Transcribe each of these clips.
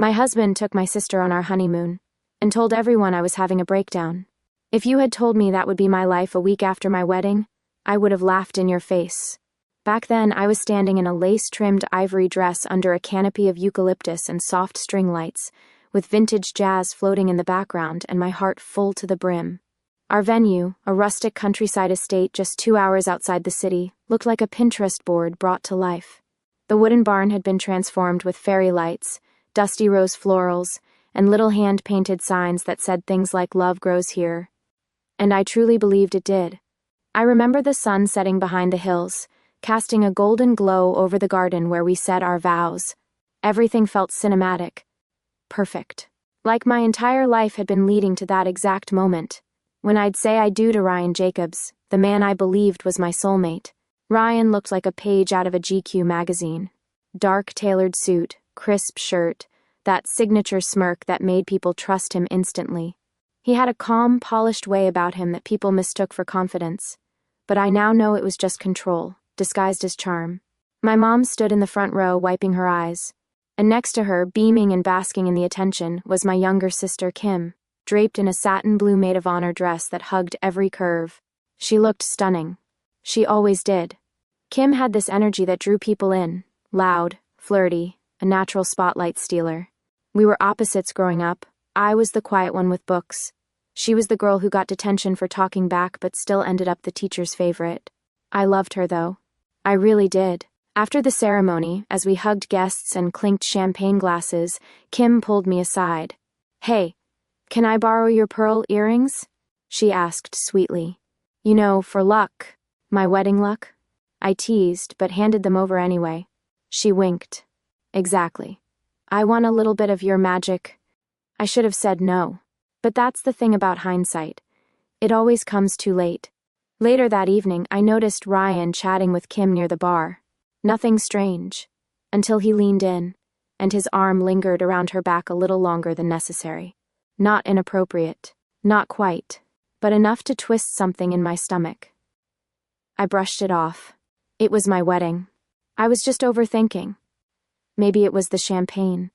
My husband took my sister on our honeymoon and told everyone I was having a breakdown. If you had told me that would be my life a week after my wedding, I would have laughed in your face. Back then, I was standing in a lace-trimmed ivory dress under a canopy of eucalyptus and soft string lights, with vintage jazz floating in the background and my heart full to the brim. Our venue, a rustic countryside estate just 2 hours outside the city, looked like a Pinterest board brought to life. The wooden barn had been transformed with fairy lights, dusty rose florals, and little hand-painted signs that said things like "Love grows here." And I truly believed it did. I remember the sun setting behind the hills, casting a golden glow over the garden where we said our vows. Everything felt cinematic. Perfect. Like my entire life had been leading to that exact moment, when I'd say I do to Ryan Jacobs, the man I believed was my soulmate. Ryan looked like a page out of a GQ magazine. Dark tailored suit, crisp shirt, that signature smirk that made people trust him instantly. He had a calm, polished way about him that people mistook for confidence. But I now know it was just control, disguised as charm. My mom stood in the front row wiping her eyes, and next to her, beaming and basking in the attention, was my younger sister Kim, draped in a satin blue maid of honor dress that hugged every curve. She looked stunning. She always did. Kim had this energy that drew people in, loud, flirty, a natural spotlight stealer. We were opposites growing up. I was the quiet one with books. She was the girl who got detention for talking back but still ended up the teacher's favorite. I loved her, though. I really did. After the ceremony, as we hugged guests and clinked champagne glasses, Kim pulled me aside. "Hey, can I borrow your pearl earrings?" she asked sweetly. "You know, for luck. My wedding luck?" I teased, but handed them over anyway. She winked. "Exactly. I want a little bit of your magic." I should have said no. But that's the thing about hindsight. It always comes too late. Later that evening, I noticed Ryan chatting with Kim near the bar. Nothing strange, until he leaned in, and his arm lingered around her back a little longer than necessary. Not inappropriate, not quite, but enough to twist something in my stomach. I brushed it off. It was my wedding. I was just overthinking. Maybe it was the champagne.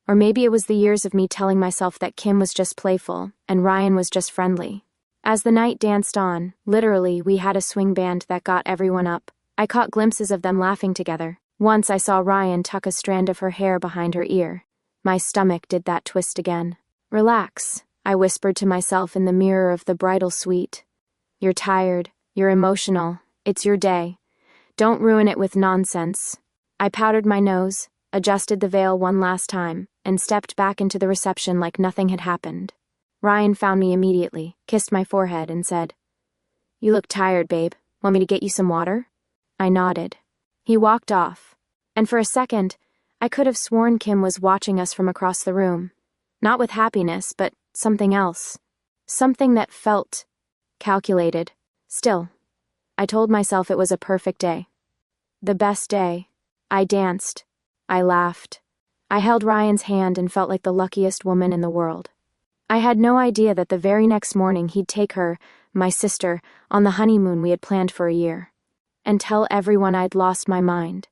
Or maybe it was the years of me telling myself that Kim was just playful, and Ryan was just friendly. As the night danced on, literally, we had a swing band that got everyone up. I caught glimpses of them laughing together. Once I saw Ryan tuck a strand of her hair behind her ear. My stomach did that twist again. "Relax," I whispered to myself in the mirror of the bridal suite. "You're tired, you're emotional, it's your day. Don't ruin it with nonsense." I powdered my nose, adjusted the veil one last time, and stepped back into the reception like nothing had happened. Ryan found me immediately, kissed my forehead, and said, "You look tired, babe. Want me to get you some water?" I nodded. He walked off, and for a second, I could have sworn Kim was watching us from across the room. Not with happiness, but something else. Something that felt calculated. Still, I told myself it was a perfect day. The best day. I danced. I laughed. I held Ryan's hand and felt like the luckiest woman in the world. I had no idea that the very next morning he'd take her, my sister, on the honeymoon we had planned for a year, and tell everyone I'd lost my mind.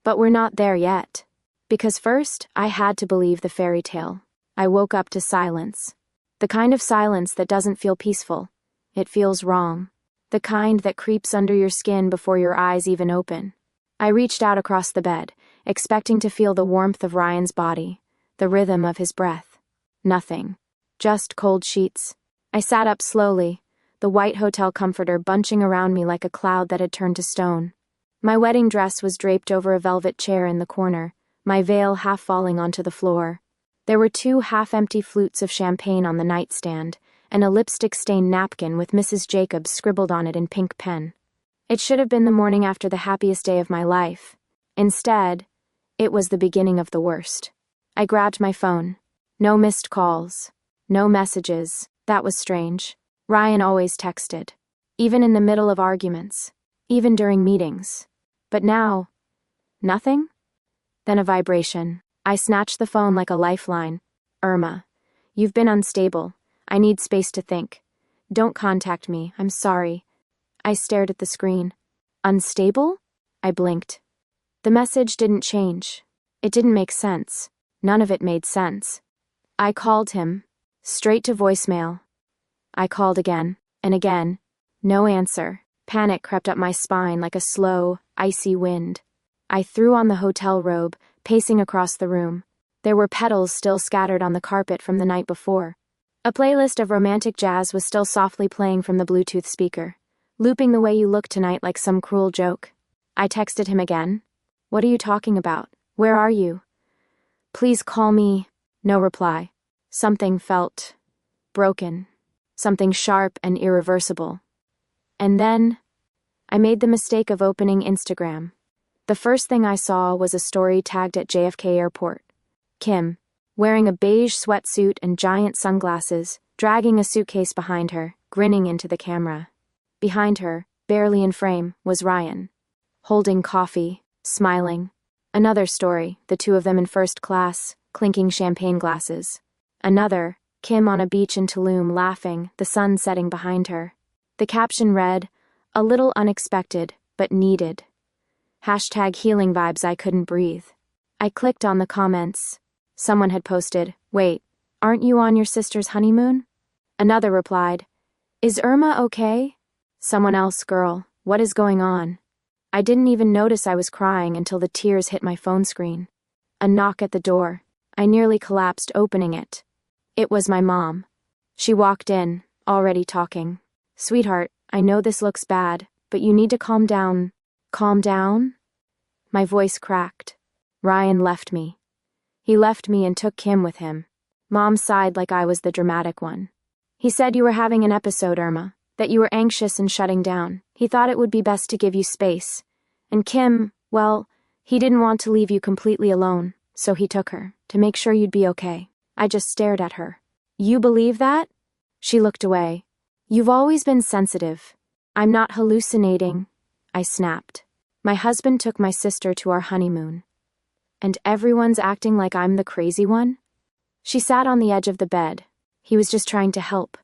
But we're not there yet. Because first, I had to believe the fairy tale. I woke up to silence. The kind of silence that doesn't feel peaceful. It feels wrong. The kind that creeps under your skin before your eyes even open. I reached out across the bed, expecting to feel the warmth of Ryan's body, the rhythm of his breath. Nothing. Just cold sheets. I sat up slowly, the white hotel comforter bunching around me like a cloud that had turned to stone. My wedding dress was draped over a velvet chair in the corner, my veil half falling onto the floor. There were 2 half-empty flutes of champagne on the nightstand, and a lipstick-stained napkin with Mrs. Jacobs scribbled on it in pink pen. It should have been the morning after the happiest day of my life. Instead, it was the beginning of the worst. I grabbed my phone. No missed calls. No messages. That was strange. Ryan always texted. Even in the middle of arguments. Even during meetings. But now, nothing? Then a vibration. I snatched the phone like a lifeline. "Irma, you've been unstable. I need space to think. Don't contact me, I'm sorry." I stared at the screen. Unstable? I blinked. The message didn't change. It didn't make sense. None of it made sense. I called him. Straight to voicemail. I called again, and again. No answer. Panic crept up my spine like a slow, icy wind. I threw on the hotel robe, pacing across the room. There were petals still scattered on the carpet from the night before. A playlist of romantic jazz was still softly playing from the Bluetooth speaker, looping the way you look tonight like some cruel joke. I texted him again. What are you talking about? Where are you? Please call me. No reply. Something felt broken. Something sharp and irreversible. And then, I made the mistake of opening Instagram. The first thing I saw was a story tagged at JFK Airport. Kim, wearing a beige sweatsuit and giant sunglasses, dragging a suitcase behind her, grinning into the camera. Behind her, barely in frame, was Ryan, holding coffee, smiling. Another story, the two of them in first class, clinking champagne glasses. Another, Kim on a beach in Tulum laughing, the sun setting behind her. The caption read, "A little unexpected, but needed." #healing vibes I couldn't breathe. I clicked on the comments. Someone had posted, "Wait, aren't you on your sister's honeymoon?" Another replied, "Is Irma okay?" Someone else, "Girl, what is going on?" I didn't even notice I was crying until the tears hit my phone screen. A knock at the door. I nearly collapsed opening it. It was my mom. She walked in, already talking. "Sweetheart, I know this looks bad, but you need to calm down." Calm down? My voice cracked. Ryan left me. He left me and took Kim with him. Mom sighed like I was the dramatic one. "He said you were having an episode, Irma, that you were anxious and shutting down. He thought it would be best to give you space. And Kim, well, he didn't want to leave you completely alone, so he took her, to make sure you'd be okay." I just stared at her. "You believe that?" She looked away. "You've always been sensitive." "I'm not hallucinating," I snapped. "My husband took my sister to our honeymoon. And everyone's acting like I'm the crazy one?" She sat on the edge of the bed. "He was just trying to help.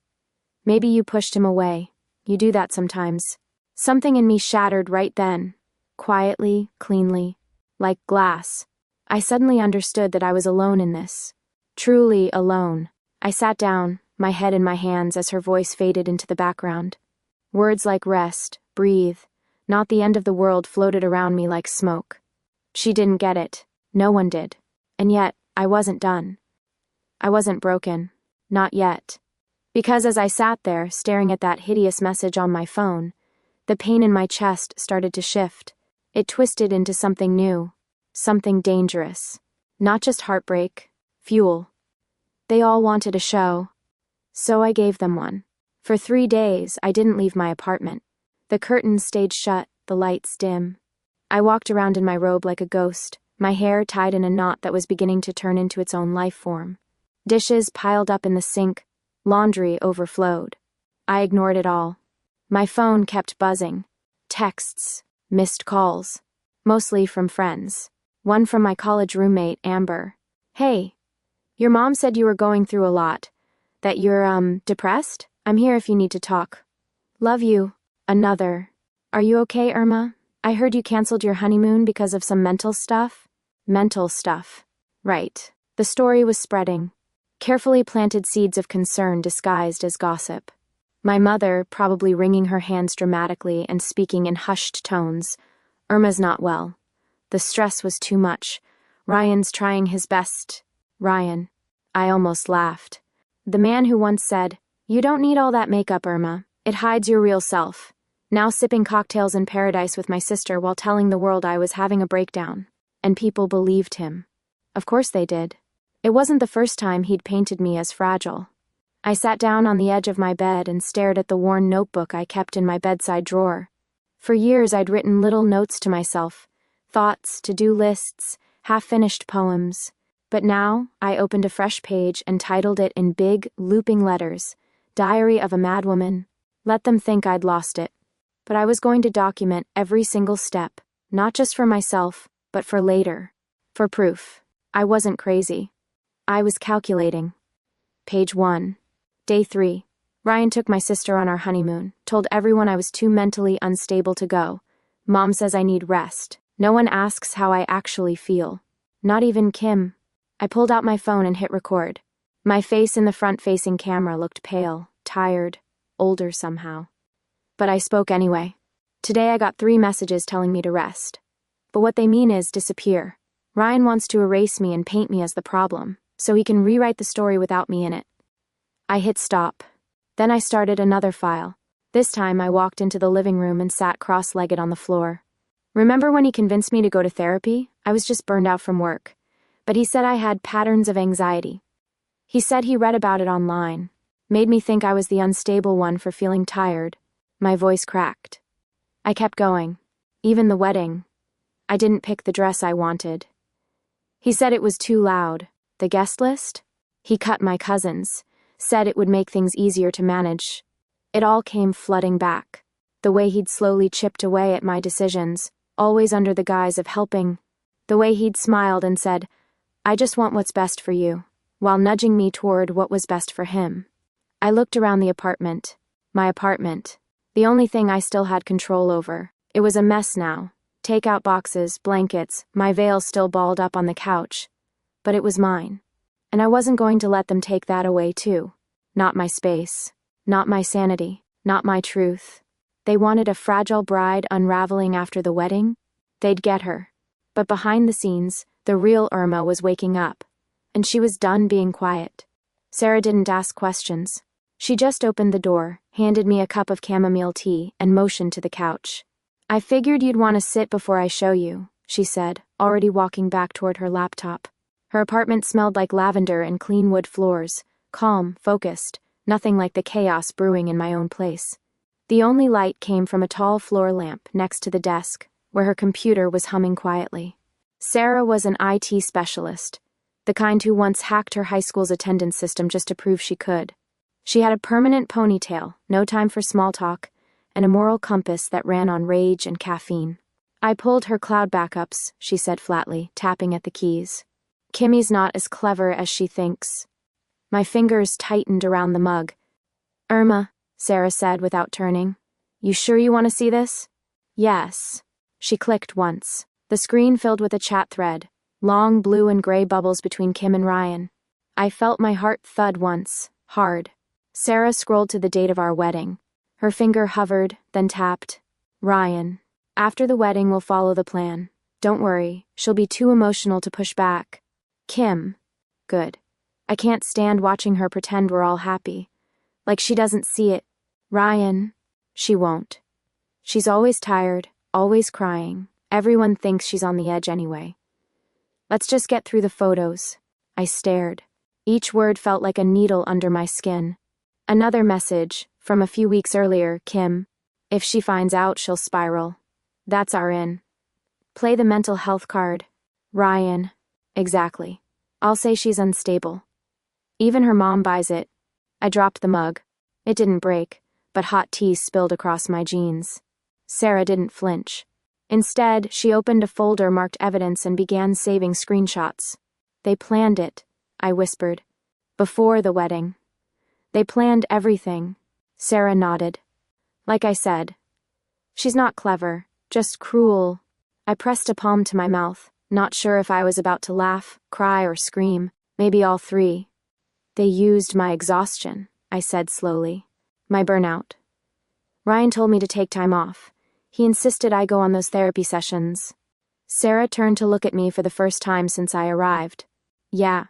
Maybe you pushed him away. You do that sometimes." Something in me shattered right then. Quietly, cleanly, like glass. I suddenly understood that I was alone in this. Truly alone. I sat down, my head in my hands as her voice faded into the background. Words like rest, breathe, not the end of the world floated around me like smoke. She didn't get it. No one did. And yet, I wasn't done. I wasn't broken. Not yet. Because as I sat there, staring at that hideous message on my phone, the pain in my chest started to shift. It twisted into something new. Something dangerous. Not just heartbreak. Fuel. They all wanted a show. So I gave them one. For 3 days, I didn't leave my apartment. The curtains stayed shut, the lights dim. I walked around in my robe like a ghost, my hair tied in a knot that was beginning to turn into its own life form. Dishes piled up in the sink, laundry overflowed. I ignored it all. My phone kept buzzing. Texts, missed calls. Mostly from friends. One from my college roommate, Amber. "Hey, your mom said you were going through a lot. That you're, depressed? I'm here if you need to talk. Love you." Another. "Are you okay, Irma? I heard you canceled your honeymoon because of some mental stuff." Mental stuff. Right. The story was spreading. Carefully planted seeds of concern disguised as gossip. My mother, probably wringing her hands dramatically and speaking in hushed tones. "Irma's not well. The stress was too much. Ryan's trying his best." Ryan. I almost laughed. The man who once said, "You don't need all that makeup, Irma. It hides your real self." Now sipping cocktails in paradise with my sister while telling the world I was having a breakdown. And people believed him. Of course they did. It wasn't the first time he'd painted me as fragile. I sat down on the edge of my bed and stared at the worn notebook I kept in my bedside drawer. For years I'd written little notes to myself, thoughts, to-do lists, half-finished poems. But now I opened a fresh page and titled it in big, looping letters, "Diary of a Madwoman." Let them think I'd lost it. But I was going to document every single step, not just for myself, but for later. For proof. I wasn't crazy. I was calculating. Page 1. Day 3. Ryan took my sister on our honeymoon, told everyone I was too mentally unstable to go. Mom says I need rest. No one asks how I actually feel. Not even Kim. I pulled out my phone and hit record. My face in the front-facing camera looked pale, tired, older somehow. But I spoke anyway. Today I got 3 messages telling me to rest. But what they mean is disappear. Ryan wants to erase me and paint me as the problem, so he can rewrite the story without me in it. I hit stop. Then I started another file. This time I walked into the living room and sat cross-legged on the floor. Remember when he convinced me to go to therapy? I was just burned out from work. But he said I had patterns of anxiety. He said he read about it online. Made me think I was the unstable one for feeling tired. My voice cracked. I kept going. Even the wedding. I didn't pick the dress I wanted. He said it was too loud. The guest list? He cut my cousins. Said it would make things easier to manage. It all came flooding back. The way he'd slowly chipped away at my decisions, always under the guise of helping. The way he'd smiled and said, "I just want what's best for you," while nudging me toward what was best for him. I looked around the apartment. My apartment. The only thing I still had control over. It was a mess now. Takeout boxes, blankets, my veil still balled up on the couch. But it was mine. And I wasn't going to let them take that away too. Not my space. Not my sanity. Not my truth. They wanted a fragile bride unraveling after the wedding. They'd get her. But behind the scenes, the real Irma was waking up. And she was done being quiet. Sarah didn't ask questions. She just opened the door, handed me a cup of chamomile tea, and motioned to the couch. "I figured you'd want to sit before I show you," she said, already walking back toward her laptop. Her apartment smelled like lavender and clean wood floors, calm, focused, nothing like the chaos brewing in my own place. The only light came from a tall floor lamp next to the desk, where her computer was humming quietly. Sarah was an IT specialist, the kind who once hacked her high school's attendance system just to prove she could. She had a permanent ponytail, no time for small talk, and a moral compass that ran on rage and caffeine. "I pulled her cloud backups," she said flatly, tapping at the keys. "Kimmy's not as clever as she thinks." My fingers tightened around the mug. "Irma," Sarah said without turning. "You sure you want to see this?" "Yes." She clicked once. The screen filled with a chat thread, long blue and gray bubbles between Kim and Ryan. I felt my heart thud once, hard. Sarah scrolled to the date of our wedding. Her finger hovered, then tapped. "Ryan. After the wedding we'll follow the plan. Don't worry, she'll be too emotional to push back." "Kim." "Good. I can't stand watching her pretend we're all happy. Like she doesn't see it." "Ryan." "She won't. She's always tired, always crying. Everyone thinks she's on the edge anyway. Let's just get through the photos." I stared. Each word felt like a needle under my skin. Another message, from a few weeks earlier, Kim. "If she finds out, she'll spiral. That's our in. Play the mental health card." Ryan. "Exactly. I'll say she's unstable. Even her mom buys it." I dropped the mug. It didn't break, but hot tea spilled across my jeans. Sarah didn't flinch. Instead, she opened a folder marked evidence and began saving screenshots. "They planned it," I whispered. "Before the wedding. They planned everything." Sarah nodded. "Like I said. She's not clever, just cruel." I pressed a palm to my mouth, not sure if I was about to laugh, cry, or scream, maybe all 3. "They used my exhaustion," I said slowly. "My burnout. Ryan told me to take time off. He insisted I go on those therapy sessions." Sarah turned to look at me for the first time since I arrived. "Yeah.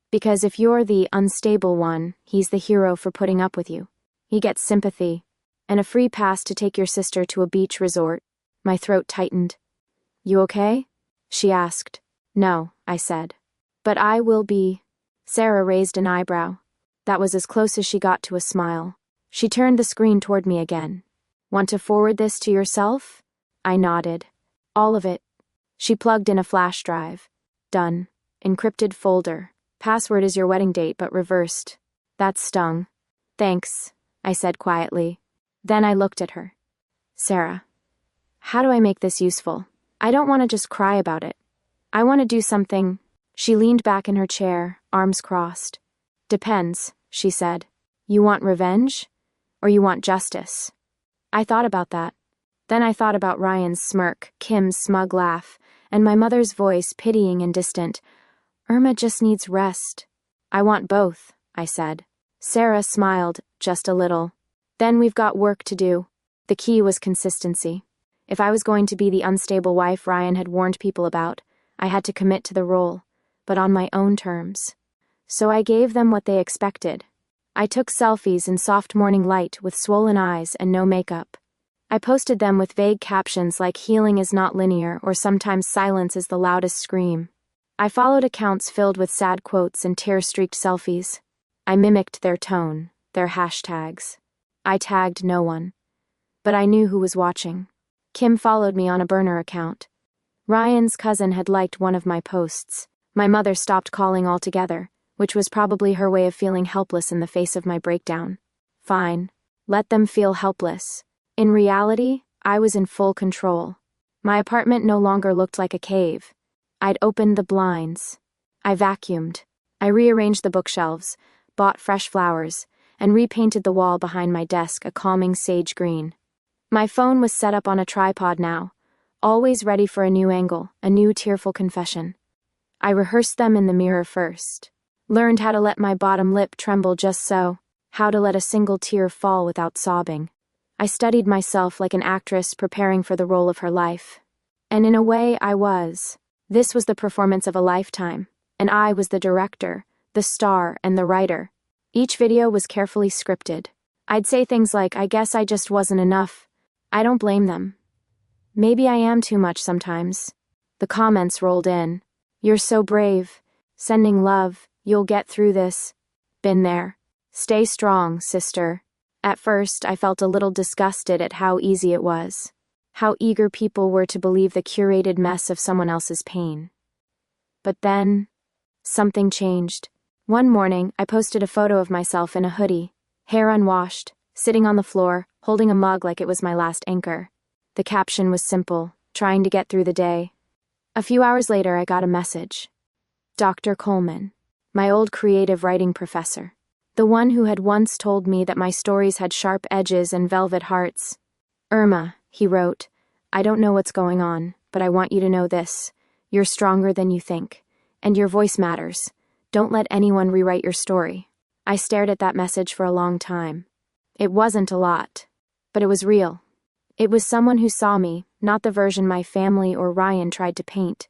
Because if you're the unstable one, he's the hero for putting up with you. He gets sympathy, and a free pass to take your sister to a beach resort." My throat tightened. "You okay?" she asked. "No," I said. "But I will be." Sarah raised an eyebrow. That was as close as she got to a smile. She turned the screen toward me again. "Want to forward this to yourself?" I nodded. "All of it." She plugged in a flash drive. "Done. Encrypted folder. Password is your wedding date, but reversed." That stung. "Thanks," I said quietly. Then I looked at her. "Sarah, how do I make this useful? I don't want to just cry about it. I want to do something." She leaned back in her chair, arms crossed. "Depends," she said. "You want revenge? Or you want justice?" I thought about that. Then I thought about Ryan's smirk, Kim's smug laugh, and my mother's voice, pitying and distant. Irma just needs rest. I want both, I said. Sarah smiled, just a little. Then we've got work to do. The key was consistency. If I was going to be the unstable wife Ryan had warned people about, I had to commit to the role, but on my own terms. So I gave them what they expected. I took selfies in soft morning light with swollen eyes and no makeup. I posted them with vague captions like healing is not linear or sometimes silence is the loudest scream. I followed accounts filled with sad quotes and tear-streaked selfies. I mimicked their tone, their hashtags. I tagged no one. But I knew who was watching. Kim followed me on a burner account. Ryan's cousin had liked one of my posts. My mother stopped calling altogether, which was probably her way of feeling helpless in the face of my breakdown. Fine. Let them feel helpless. In reality, I was in full control. My apartment no longer looked like a cave. I'd opened the blinds. I vacuumed. I rearranged the bookshelves, bought fresh flowers, and repainted the wall behind my desk a calming sage green. My phone was set up on a tripod now, always ready for a new angle, a new tearful confession. I rehearsed them in the mirror first. Learned how to let my bottom lip tremble just so, how to let a single tear fall without sobbing. I studied myself like an actress preparing for the role of her life. And in a way, I was. This was the performance of a lifetime, and I was the director, the star, and the writer. Each video was carefully scripted. I'd say things like, I guess I just wasn't enough. I don't blame them. Maybe I am too much sometimes. The comments rolled in. You're so brave. Sending love. You'll get through this. Been there. Stay strong, sister. At first, I felt a little disgusted at how easy it was. How eager people were to believe the curated mess of someone else's pain. But then, something changed. One morning, I posted a photo of myself in a hoodie, hair unwashed, sitting on the floor, holding a mug like it was my last anchor. The caption was simple, trying to get through the day. A few hours later, I got a message. Dr. Coleman, my old creative writing professor, the one who had once told me that my stories had sharp edges and velvet hearts. Irma, he wrote, I don't know what's going on, but I want you to know this. You're stronger than you think. And your voice matters. Don't let anyone rewrite your story. I stared at that message for a long time. It wasn't a lot, but it was real. It was someone who saw me, not the version my family or Ryan tried to paint.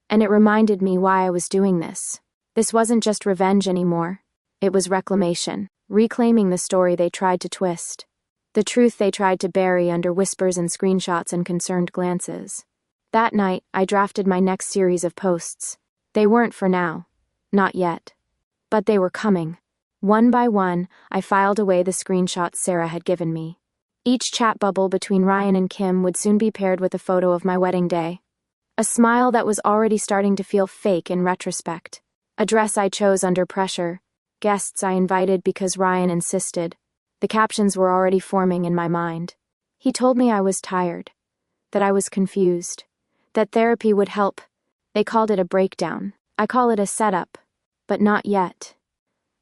And it reminded me why I was doing this. This wasn't just revenge anymore. It was reclamation, reclaiming the story they tried to twist. The truth they tried to bury under whispers and screenshots and concerned glances. That night, I drafted my next series of posts. They weren't for now. Not yet. But they were coming. One by one, I filed away the screenshots Sarah had given me. Each chat bubble between Ryan and Kim would soon be paired with a photo of my wedding day. A smile that was already starting to feel fake in retrospect. A dress I chose under pressure. Guests I invited because Ryan insisted. The captions were already forming in my mind. He told me I was tired, that I was confused, that therapy would help. They called it a breakdown. I call it a setup, but not yet.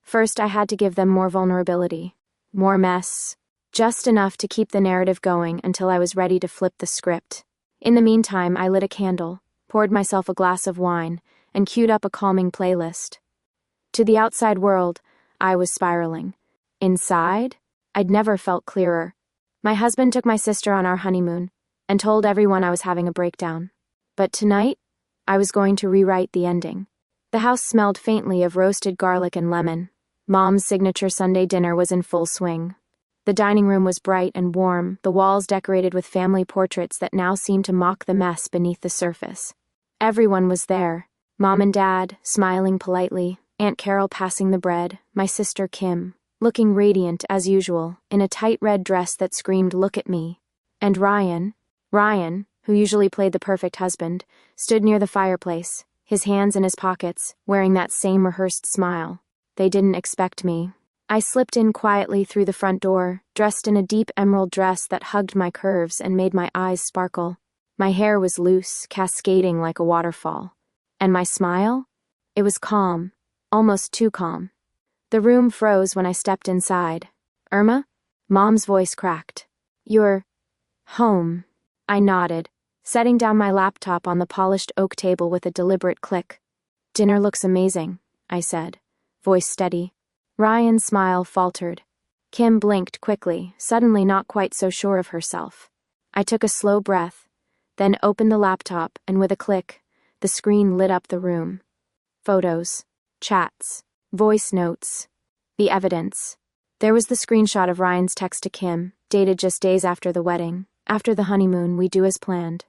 First, I had to give them more vulnerability, more mess, just enough to keep the narrative going until I was ready to flip the script. In the meantime, I lit a candle, poured myself a glass of wine, and queued up a calming playlist. To the outside world, I was spiraling. Inside, I'd never felt clearer. My husband took my sister on our honeymoon and told everyone I was having a breakdown. But tonight, I was going to rewrite the ending. The house smelled faintly of roasted garlic and lemon. Mom's signature Sunday dinner was in full swing. The dining room was bright and warm, the walls decorated with family portraits that now seemed to mock the mess beneath the surface. Everyone was there. Mom and Dad, smiling politely, Aunt Carol passing the bread, my sister Kim, looking radiant as usual, in a tight red dress that screamed, "Look at me." And Ryan, who usually played the perfect husband, stood near the fireplace, his hands in his pockets, wearing that same rehearsed smile. They didn't expect me. I slipped in quietly through the front door, dressed in a deep emerald dress that hugged my curves and made my eyes sparkle. My hair was loose, cascading like a waterfall. And my smile? It was calm, almost too calm. The room froze when I stepped inside. "Irma?" Mom's voice cracked. "You're home." I nodded, setting down my laptop on the polished oak table with a deliberate click. Dinner looks amazing, I said, voice steady. Ryan's smile faltered. Kim blinked quickly, suddenly not quite so sure of herself. I took a slow breath, then opened the laptop, and with a click, the screen lit up the room. Photos, chats, voice notes, the evidence. There was the screenshot of Ryan's text to Kim, dated just days after the wedding. After the honeymoon, we do as planned.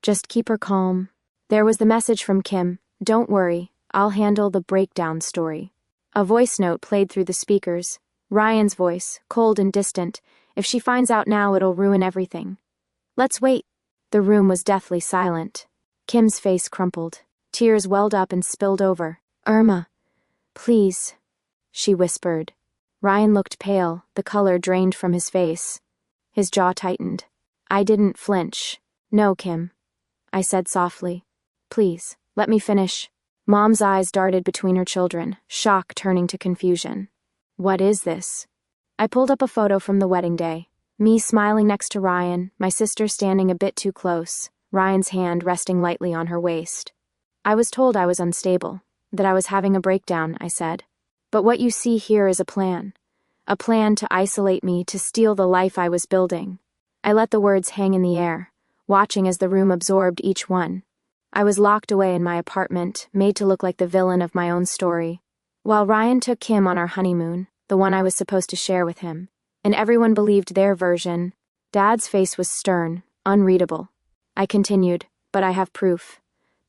Just keep her calm. There was the message from Kim, don't worry, I'll handle the breakdown story. A voice note played through the speakers. Ryan's voice, cold and distant. If she finds out now, it'll ruin everything. Let's wait. The room was deathly silent. Kim's face crumpled. Tears welled up and spilled over. Irma, please, she whispered. Ryan looked pale, the color drained from his face. His jaw tightened. I didn't flinch. No, Kim, I said softly. Please, let me finish. Mom's eyes darted between her children, shock turning to confusion. What is this? I pulled up a photo from the wedding day. Me smiling next to Ryan, my sister standing a bit too close, Ryan's hand resting lightly on her waist. I was told I was unstable, that I was having a breakdown, I said. But what you see here is a plan. A plan to isolate me, to steal the life I was building. I let the words hang in the air, watching as the room absorbed each one. I was locked away in my apartment, made to look like the villain of my own story. While Ryan took Kim on our honeymoon, the one I was supposed to share with him, and everyone believed their version, Dad's face was stern, unreadable. I continued, but I have proof.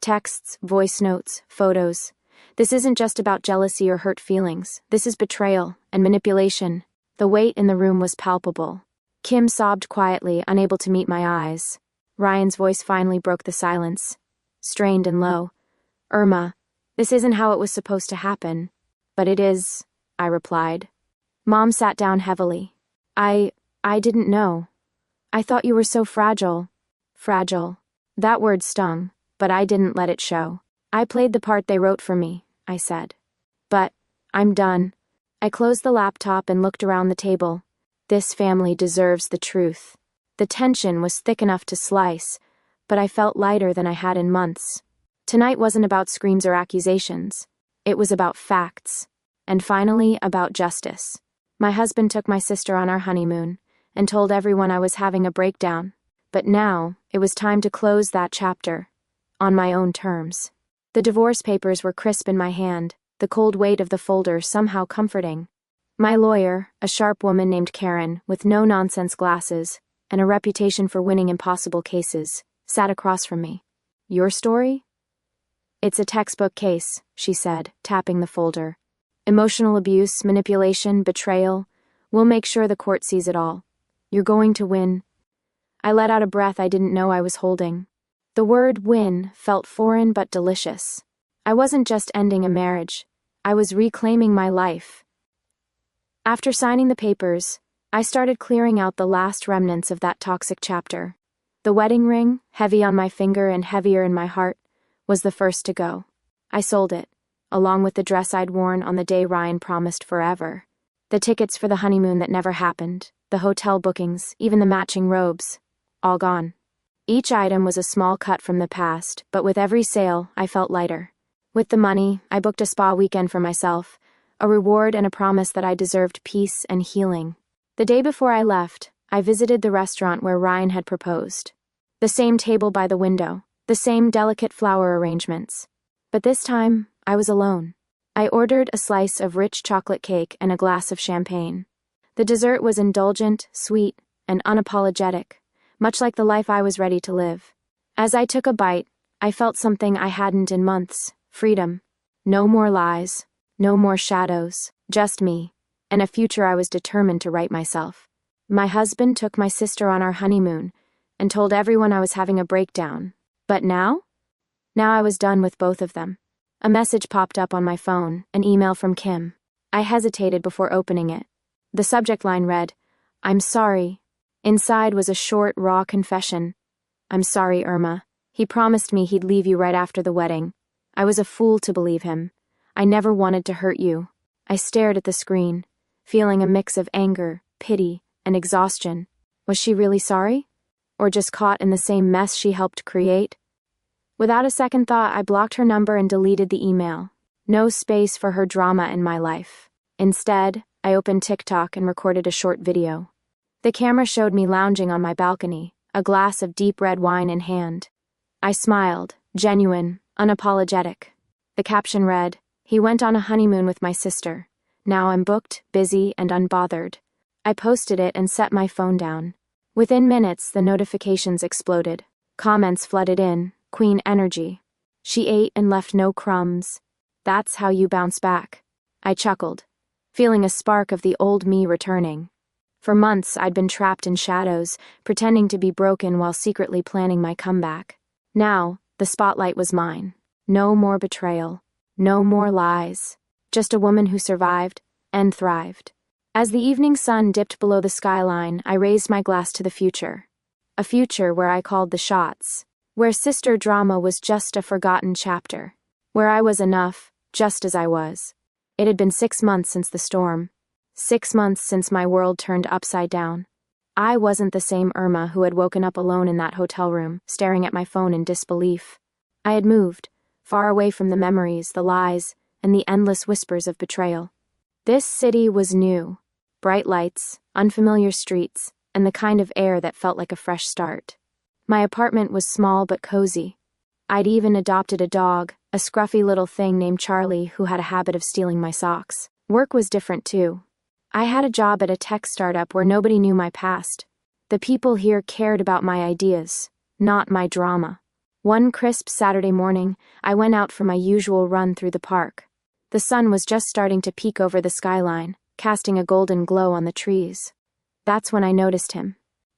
Texts, voice notes, photos. This isn't just about jealousy or hurt feelings. This is betrayal and manipulation. The weight in the room was palpable. Kim sobbed quietly, unable to meet my eyes. Ryan's voice finally broke the silence, strained and low. Irma, this isn't how it was supposed to happen. But it is, I replied. Mom sat down heavily. I didn't know. I thought you were so fragile. Fragile. That word stung, but I didn't let it show. I played the part they wrote for me, I said. But, I'm done. I closed the laptop and looked around the table. This family deserves the truth. The tension was thick enough to slice, but I felt lighter than I had in months. Tonight wasn't about screams or accusations. It was about facts. And finally, about justice. My husband took my sister on our honeymoon and told everyone I was having a breakdown. But now, it was time to close that chapter. On my own terms. The divorce papers were crisp in my hand, the cold weight of the folder somehow comforting. My lawyer, a sharp woman named Karen, with no-nonsense glasses, and a reputation for winning impossible cases, sat across from me. Your story? It's a textbook case, she said, tapping the folder. Emotional abuse, manipulation, betrayal. We'll make sure the court sees it all. You're going to win. I let out a breath I didn't know I was holding. The word win felt foreign but delicious. I wasn't just ending a marriage. I was reclaiming my life. After signing the papers, I started clearing out the last remnants of that toxic chapter. The wedding ring, heavy on my finger and heavier in my heart, was the first to go. I sold it, along with the dress I'd worn on the day Ryan promised forever. The tickets for the honeymoon that never happened, the hotel bookings, even the matching robes. All gone. Each item was a small cut from the past, but with every sale, I felt lighter. With the money, I booked a spa weekend for myself, a reward and a promise that I deserved peace and healing. The day before I left, I visited the restaurant where Ryan had proposed. The same table by the window, the same delicate flower arrangements. But this time, I was alone. I ordered a slice of rich chocolate cake and a glass of champagne. The dessert was indulgent, sweet, and unapologetic, much like the life I was ready to live. As I took a bite, I felt something I hadn't in months: freedom. No more lies, no more shadows, just me, and a future I was determined to write myself. My husband took my sister on our honeymoon and told everyone I was having a breakdown. But now? Now I was done with both of them. A message popped up on my phone, an email from Kim. I hesitated before opening it. The subject line read, "I'm sorry." Inside was a short, raw confession. "I'm sorry, Irma. He promised me he'd leave you right after the wedding. I was a fool to believe him. I never wanted to hurt you." I stared at the screen, feeling a mix of anger, pity, and exhaustion. Was she really sorry? Or just caught in the same mess she helped create? Without a second thought, I blocked her number and deleted the email. No space for her drama in my life. Instead, I opened TikTok and recorded a short video. The camera showed me lounging on my balcony, a glass of deep red wine in hand. I smiled, genuine, unapologetic. The caption read, "He went on a honeymoon with my sister. Now I'm booked, busy, and unbothered." I posted it and set my phone down. Within minutes, the notifications exploded. Comments flooded in, Queen energy. She ate and left no crumbs. That's how you bounce back. I chuckled, feeling a spark of the old me returning. For months, I'd been trapped in shadows, pretending to be broken while secretly planning my comeback. Now, the spotlight was mine. No more betrayal. No more lies. Just a woman who survived and thrived. As the evening sun dipped below the skyline, I raised my glass to the future. A future where I called the shots. Where sister drama was just a forgotten chapter. Where I was enough, just as I was. It had been 6 months since the storm. 6 months since my world turned upside down. I wasn't the same Irma who had woken up alone in that hotel room, staring at my phone in disbelief. I had moved, far away from the memories, the lies, and the endless whispers of betrayal. This city was new. Bright lights, unfamiliar streets, and the kind of air that felt like a fresh start. My apartment was small but cozy. I'd even adopted a dog, a scruffy little thing named Charlie who had a habit of stealing my socks. Work was different too. I had a job at a tech startup where nobody knew my past. The people here cared about my ideas, not my drama. One crisp Saturday morning, I went out for my usual run through the park. The sun was just starting to peek over the skyline, casting a golden glow on the trees. That's when I noticed him.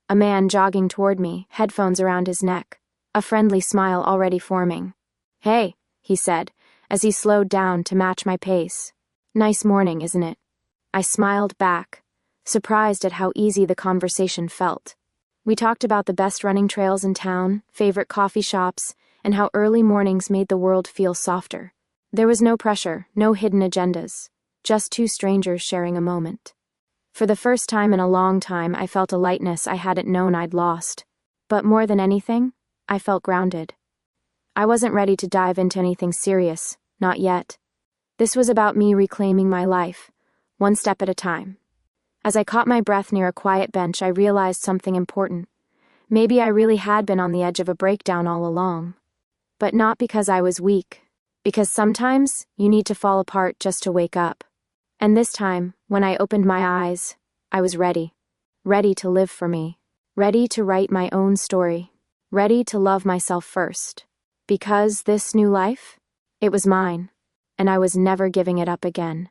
A man jogging toward me, headphones around his neck, a friendly smile already forming. "Hey," he said, as he slowed down to match my pace. "Nice morning, isn't it?" I smiled back, surprised at how easy the conversation felt. We talked about the best running trails in town, favorite coffee shops, and how early mornings made the world feel softer. There was no pressure, no hidden agendas, just two strangers sharing a moment. For the first time in a long time, I felt a lightness I hadn't known I'd lost. But more than anything, I felt grounded. I wasn't ready to dive into anything serious, not yet. This was about me reclaiming my life, one step at a time. As I caught my breath near a quiet bench, I realized something important. Maybe I really had been on the edge of a breakdown all along. But not because I was weak. Because sometimes, you need to fall apart just to wake up. And this time, when I opened my eyes, I was ready. Ready to live for me. Ready to write my own story. Ready to love myself first. Because this new life, it was mine. And I was never giving it up again.